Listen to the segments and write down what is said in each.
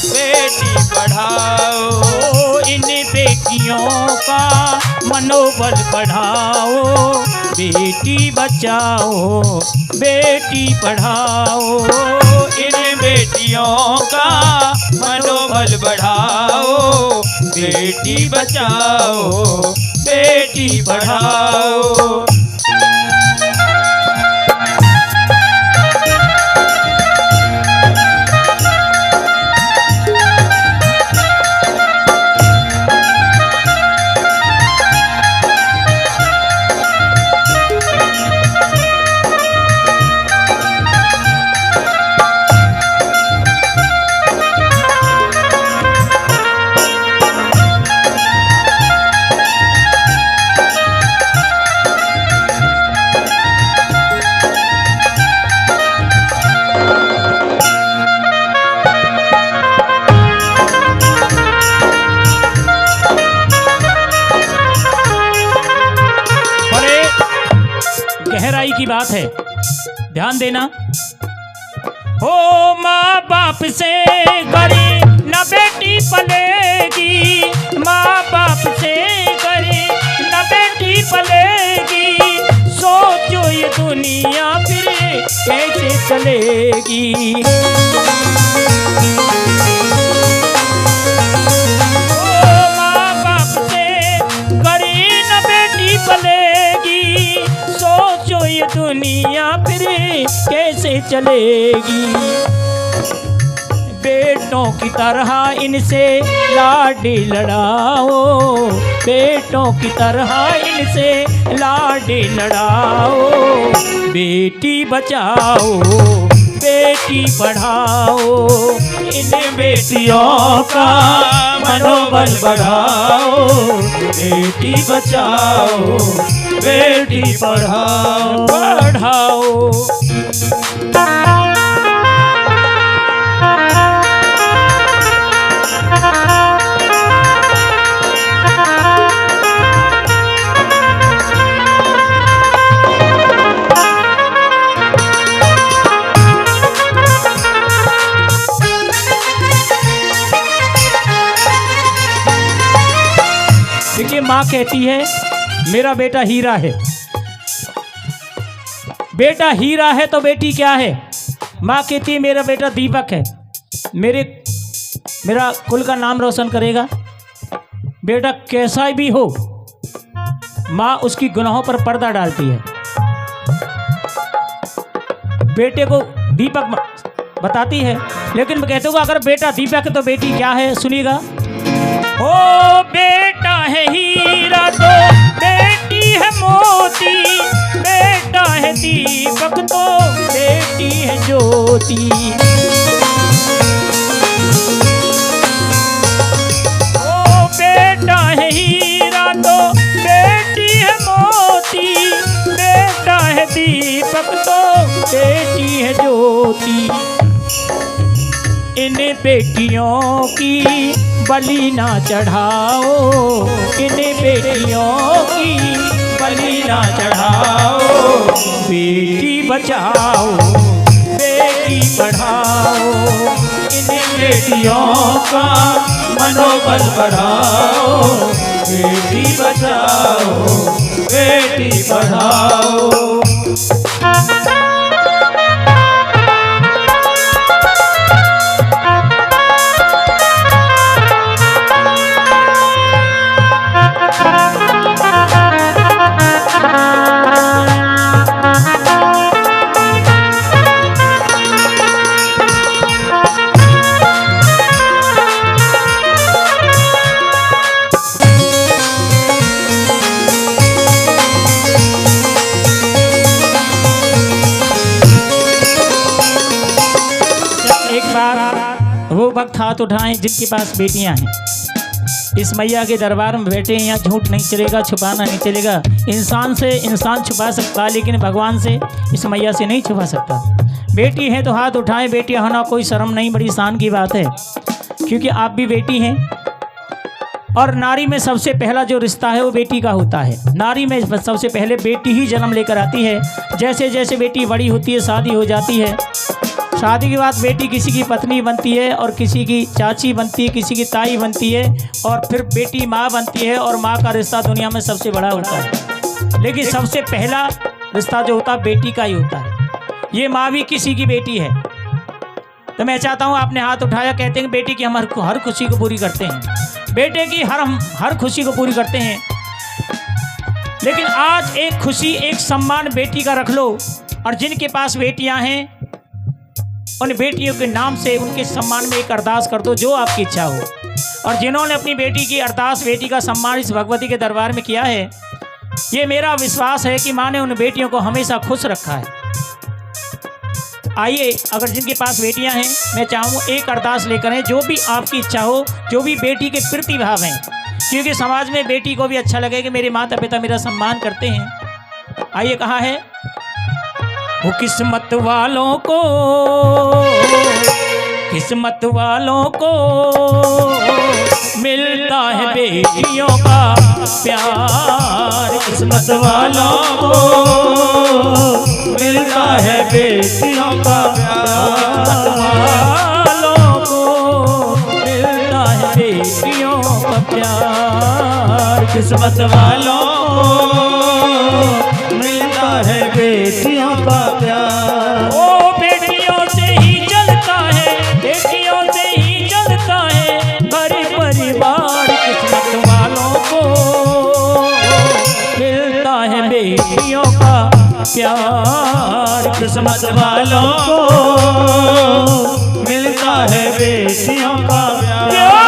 बेटी पढ़ाओ। इन बेटियों का मनोबल बढ़ाओ, बेटी बचाओ बेटी पढ़ाओ। इन बेटियों का मनोबल बढ़ाओ, बेटी बचाओ बेटी पढ़ाओ। गहराई की बात है, ध्यान देना। हो माँ बाप से करे न बेटी पलेगी, माँ बाप से करे न बेटी पलेगी। सोचो ये दुनिया फिर कैसे चलेगी। हो माँ बाप से करे न बेटी पलेगी, सोचो ये दुनिया फिर कैसे चलेगी। बेटों की तरह इनसे लाडी लड़ाओ, बेटों की तरह इनसे लाडी लड़ाओ। बेटी बचाओ बेटी पढ़ाओ, इन बेटियों का मनोबल बढ़ाओ, बेटी बचाओ बेटी पढ़ाओ पढ़ाओ। देखिए, माँ कहती है मेरा बेटा हीरा है। बेटा हीरा है तो बेटी क्या है? माँ कहती है मेरा बेटा दीपक है, मेरा कुल का नाम रोशन करेगा। बेटा कैसा भी हो, माँ उसकी गुनाहों पर पर्दा डालती है। बेटे को दीपक बताती है, लेकिन मैं कहता हूँ अगर बेटा दीपक है तो बेटी क्या है? सुनिएगा। ओ बेटा है हीरा तो बेटी है मोती, बेटा है दीपक तो बेटी है ज्योति। ओ बेटा है हीरा तो बेटी है मोती, बेटा है दीपक तो बेटी है ज्योति। इन बेटियों की बलि ना चढ़ाओ, इन बेटियों की बलि ना चढ़ाओ। बेटी बचाओ बेटी पढ़ाओ, इन बेटियों का मनोबल बढ़ाओ, बेटी बचाओ बेटी पढ़ाओ। वो वक्त हाथ उठाएं जिनके पास बेटियां हैं। इस मैया के दरबार में बैठे, यहाँ झूठ नहीं चलेगा, छुपाना नहीं चलेगा। इंसान से इंसान छुपा सकता है, लेकिन भगवान से, इस मैया से नहीं छुपा सकता। बेटी है तो हाथ उठाएं। बेटियां होना कोई शर्म नहीं, बड़ी शान की बात है, क्योंकि आप भी बेटी हैं। और नारी में सबसे पहला जो रिश्ता है वो बेटी का होता है। नारी में सबसे पहले बेटी ही जन्म लेकर आती है। जैसे जैसे बेटी बड़ी होती है, शादी हो जाती है, शादी के बाद बेटी किसी की पत्नी बनती है और किसी की चाची बनती है, किसी की ताई बनती है और फिर बेटी माँ बनती है और माँ का रिश्ता दुनिया में सबसे बड़ा होता है। लेकिन सबसे पहला रिश्ता जो होता है बेटी का ही होता है। ये माँ भी किसी की बेटी है। तो मैं चाहता हूँ आपने हाथ उठाया, कहते हैं बेटी की हम हर खुशी को पूरी करते हैं, बेटे की हम हर खुशी को पूरी करते हैं। लेकिन आज एक खुशी एक सम्मान बेटी का रख लो और जिनके पास बेटियां हैं उन बेटियों के नाम से उनके सम्मान में एक अरदास कर दो जो आपकी इच्छा हो। और जिन्होंने अपनी बेटी की अरदास बेटी का सम्मान इस भगवती के दरबार में किया है, ये मेरा विश्वास है कि माँ ने उन बेटियों को हमेशा खुश रखा है। आइए, अगर जिनके पास बेटियां हैं मैं चाहूँ एक अरदास लेकर हैं, जो भी आपकी इच्छा हो, जो भी बेटी के प्रति भाव हैं, क्योंकि समाज में बेटी को भी अच्छा लगे कि मेरे माता पिता मेरा सम्मान करते हैं। आइए, कहाँ है वो किस्मत वालों को मिलता है बेटियों का प्यार, किस्मत वालों को मिलता है बेटियों का प्यार, वालों को मिलता है बेटियों का प्यार, किस्मत वालों को मिलता है बेटियों का प्यार। ओ बेटियों से ही जलता है, बेटियों से ही जलता है घर परिवार, किस्मत वालों को मिलता है बेटियों का प्यार, किस्मत वालों को मिलता है बेटियों का प्यार।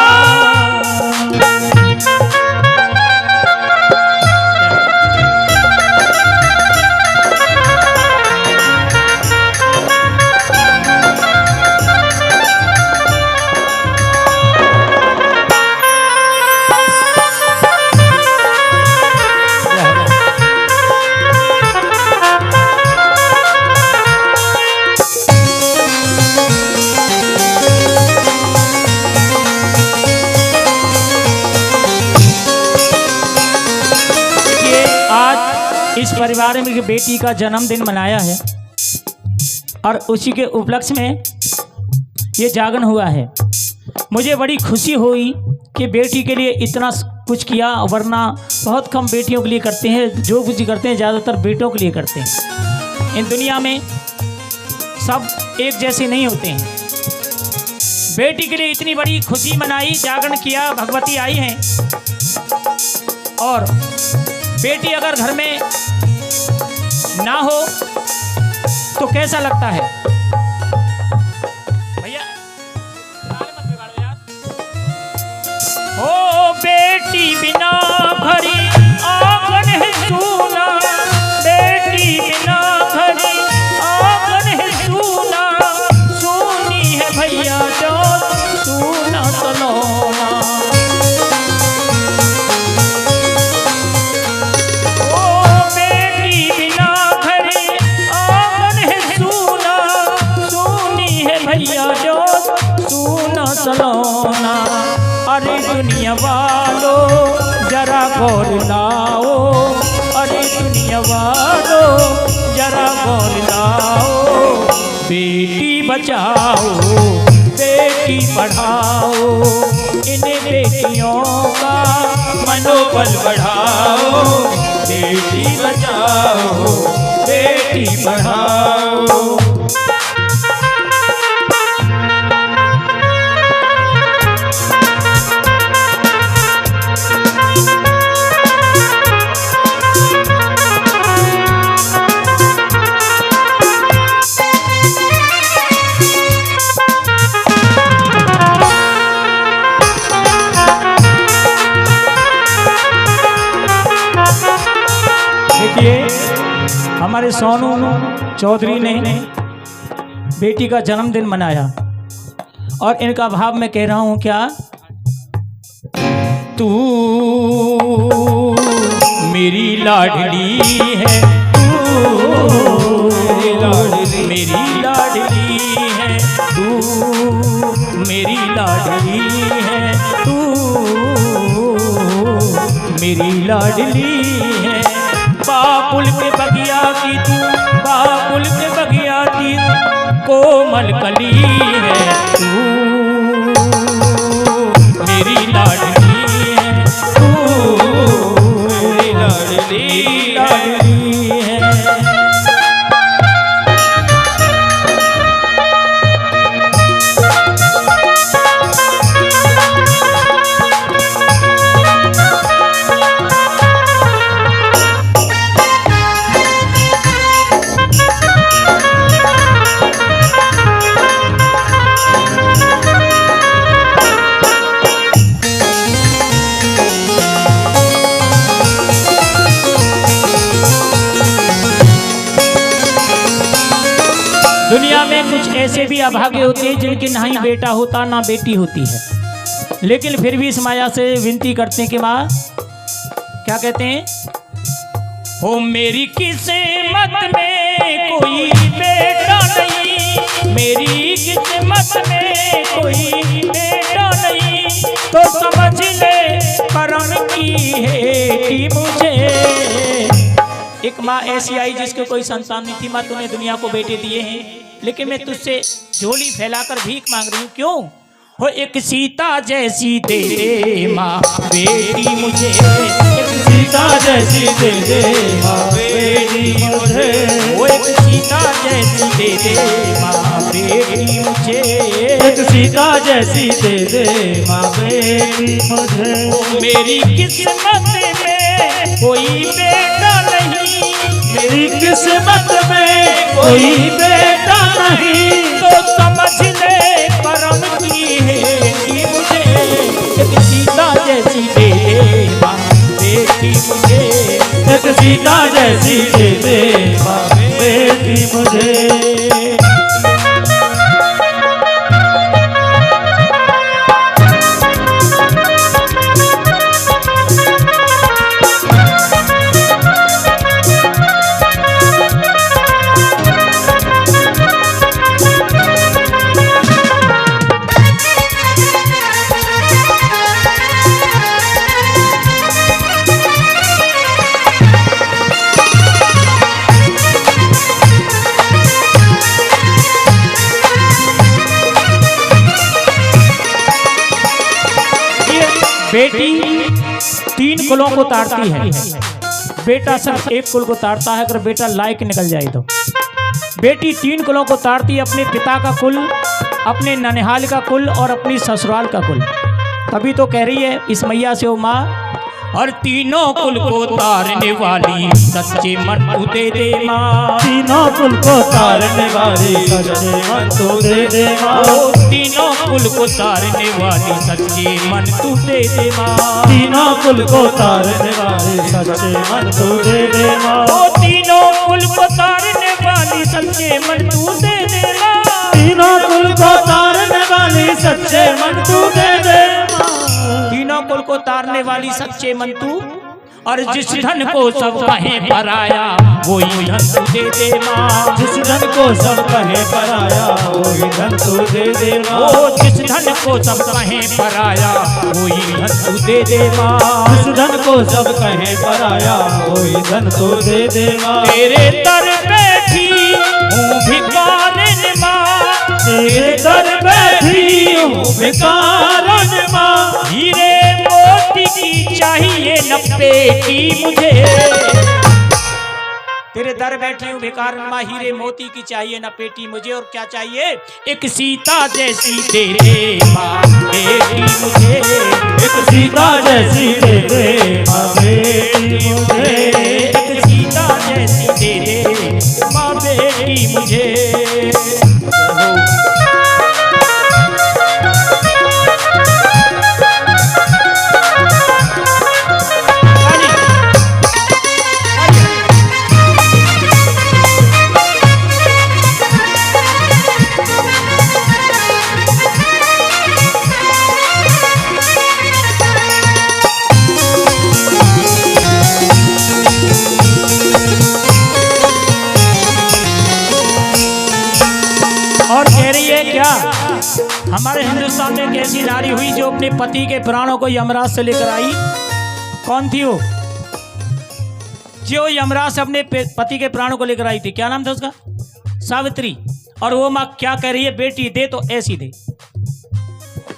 इस परिवार में बेटी का जन्मदिन मनाया है और उसी के उपलक्ष्य में ये जागरण हुआ है। मुझे बड़ी खुशी हुई कि बेटी के लिए इतना कुछ किया, वरना बहुत कम बेटियों के लिए करते हैं। जो कुछ करते हैं ज़्यादातर बेटों के लिए करते हैं। इन दुनिया में सब एक जैसे नहीं होते हैं। बेटी के लिए इतनी बड़ी खुशी मनाई, जागरण किया, भगवती आई हैं। और बेटी अगर घर में ना हो तो कैसा लगता है भैया? ओ बेटी बिना भरी आंगन है सूना, बेटी बिना भरी आंगन है सूना, सूनी है भैया जो सूना सलोना। सलोना अरे दुनिया वालों जरा गौर लाओ, अरे दुनिया वालों जरा गौर लाओ। बेटी बचाओ बेटी पढ़ाओ, इन बेटियों का मनोबल बढ़ाओ। बेटी बचाओ बेटी पढ़ाओ। हमारे सोनू चौधरी ने बेटी का जन्मदिन मनाया और इनका भाव मैं कह रहा हूँ क्या? तू मेरी लाडली है, तू मेरी लाडली है, तू मेरी लाडली है, तू मेरी लाडली है। बाबुल के बगिया की तू, बाबुल के बगिया की कोमल कली है तू, मेरी लाडली है तू, मेरी लाडली लाडली है। दुनिया में कुछ ऐसे भी अभागे होते हैं जिनके ना ही बेटा होता ना बेटी होती है, लेकिन फिर भी इस माया से विनती करते हैं कि माँ, क्या कहते हैं, हो मेरी किस्मत में कोई बेटा नहीं, मेरी किस्मत में कोई बेटा नहीं, तो समझ ले करम की है मुझे। एक माँ ऐसी आई जिसको कोई संतान नहीं थी, माँ तूने दुनिया को बेटे दिए हैं, लेकिन मैं तुझसे झोली फैलाकर भीख मांग रही हूँ, क्यों? हो एक सीता जैसी दे दे माँ बेटी मुझे, एक सीता जैसी दे दे माँ बेटी मुझे, वो एक सीता जैसी दे दे माँ बेटी मुझे, एक सीता जैसी दे दे माँ बेटी मुझे। मेरी किस्मत में कोई बेटा नहीं, मेरी किस्मत में कोई बेटा नहीं, तो समझ ले करम की है कि मुझे एक सीता जैसी दे दे माँ बेटी मुझे, एक सीता जैसी दे दे माँ बेटी मुझे। बेटी तीन कुलों को तारती है, बेटा सिर्फ एक कुल को तारता है, अगर बेटा लायक निकल जाए तो। बेटी तीन कुलों को तारती है, अपने पिता का कुल, अपने ननिहाल का कुल और अपनी ससुराल का कुल। तभी तो कह रही है इस मैया से, ओ माँ, और तीनों कुल को तारने वाली सच्चे मन तू दे दे माँ, तीनों कुल को तारने वाली सच्चे मन तू दे दे माँ, ओ तीनों कुल को तारने वाली सच्चे मन तू दे दे माँ, तीनों कुल को तारने वाली सच्चे मन तू दे दे माँ, ओ तीनों कुल को तारने वाली सच्चे मन तू दे दे माँ, तीनों कुल को तारने वाली सच्चे मन तू दे दे माँ, तीनों कुल को तारने वाली सच्चे मन तू, और जिस धन को सब कहे पराया वही धन तू दे दे माँ, जिस धन को सब कहे पराया वही धन तू दे दे माँ, ओ जिस धन को सब कहे पराया वही धन तू दे दे माँ, जिस धन को सब कहे पराया वही धन तू दे दे माँ, तेरे दर बैठी हूँ भिखारिन माँ, तेरे दर बैठी हूँ भिखारिन माँ, हीरे मोती की चाहिए न पेटी मुझे, तेरे दर बैठी हूँ भिखारिन माँ, हीरे मोती की चाहिए न पेटी मुझे, और क्या चाहिए? एक सीता जैसी दे दे माँ बेटी मुझे, एक सीता जैसी दे दे माँ बेटी मुझे, एक सीता जैसी दे दे माँ बेटी मुझे। और कह रही है क्या, हमारे हिंदुस्तान में एक ऐसी नारी हुई जो अपने पति के प्राणों को यमराज से लेकर आई। कौन थी वो जो यमराज से अपने पति के प्राणों को लेकर आई थी? क्या नाम था उसका? सावित्री। और वो माँ क्या कह रही है, बेटी दे तो ऐसी दे।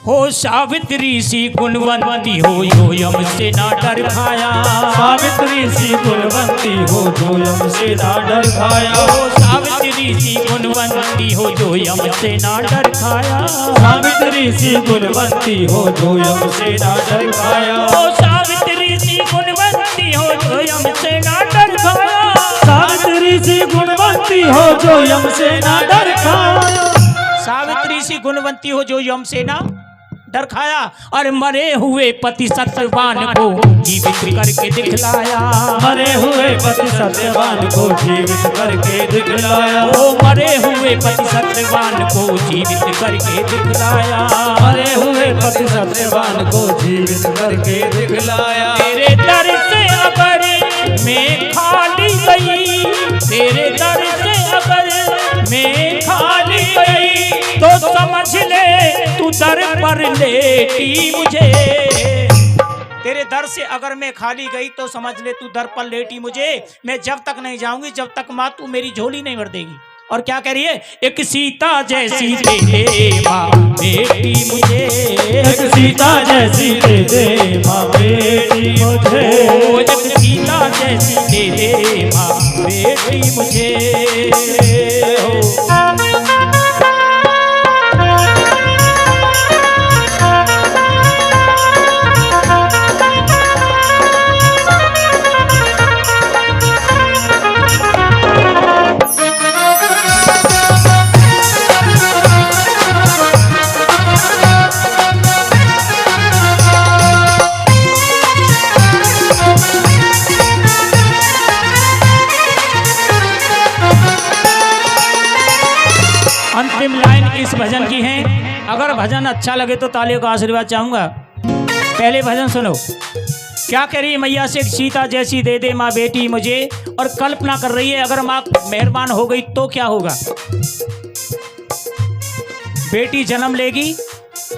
हो सावित्री सी गुणवंती हो, जो यम से ना डर खाया। सावित्री सी गुणवंती हो, जो यम से ना डर खाया। हो सावित्री सी गुणवंती हो, जो यम से ना डर खाया। सावित्री सी गुणवंती हो, जो यम से ना डर खाया। हो सावित्री सी गुणवंती हो, जो यम से ना डर खाया। सावित्री सी गुणवंती हो, जो यम से ना डर खाया। सावित्री सी गुणवंती हो, जो यम से ना डर खाया। और मरे हुए पति सत्यवान को जीवित करके दिखलाया। मरे हुए पति सत्यवान को जीवित करके दिखलाया। ओ मरे हुए पति सत्यवान को जीवित करके दिखलाया। मरे हुए पति सत्यवान को जीवित करके दिखलाया। तेरे दर से अगर मैं खाली गई, तेरे दर से अगर मैं खाली गई, तो समझ ले तू दर पर लेटी मुझे। तेरे दर से अगर मैं खाली गई तो समझ ले तू दर पर लेटी मुझे। मैं जब तक नहीं जाऊंगी, जब तक माँ तू मेरी झोली नहीं भर देगी। और क्या कह रही है, एक सीता जैसी दे दे माँ बेटी मुझे। एक सीता जैसी दे दे माँ बेटी मुझे। ओ एक सीता जैसी दे दे माँ बेटी मुझे। अंतिम लाइन इस भजन की है। अगर भजन अच्छा लगे तो तालियों का आशीर्वाद चाहूंगा। पहले भजन सुनो। क्या कह रही है मैया से, सीता जैसी दे दे माँ बेटी मुझे। और कल्पना कर रही है अगर माँ मेहरबान हो गई तो क्या होगा। बेटी जन्म लेगी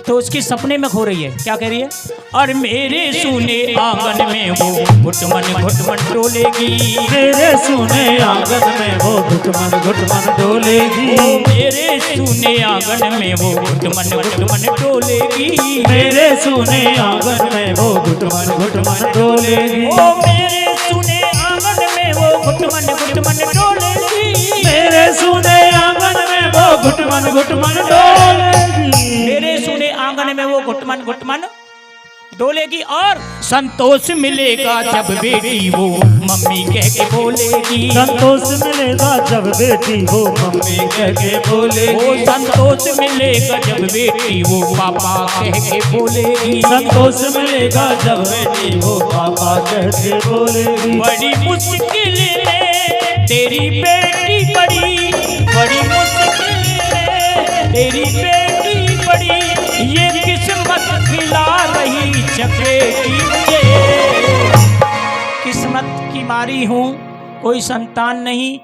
तो उसकी सपने में खो रही है। क्या कह रही है, और मेरे सुने आंगन में वो घुटमन डोलेगी। मेरे सुने आंगन में वो घुटमन डोलेगी। मेरे सुने आंगन में वो घुटमन डोलेगी। मेरे सुने आंगन में वो घुटमन डोलेगी। ओ मेरे सुने आंगन में वो घुटमन डोलेगी। मेरे सुने आंगन में वो घुटमन डोलेगी। मेरे सुने आंगन में वो घुटमन डोलेगी। और संतोष मिलेगा जब बेटी वो मम्मी कह के बोलेगी। संतोष मिलेगा जब बेटी वो मम्मी कह के बोलेगी। ओ संतोष मिलेगा जब बेटी वो पापा कह के बोलेगी। संतोष मिलेगा जब बेटी वो पापा कह के बोलेगी। बड़ी मुश्किल में तेरी बेटी बड़ी, बड़ी मुश्किल में तेरी बेटी बड़ी। ये किस्मत खिला रही चपेटी मुझे। किस्मत की मारी हूँ, कोई संतान नहीं।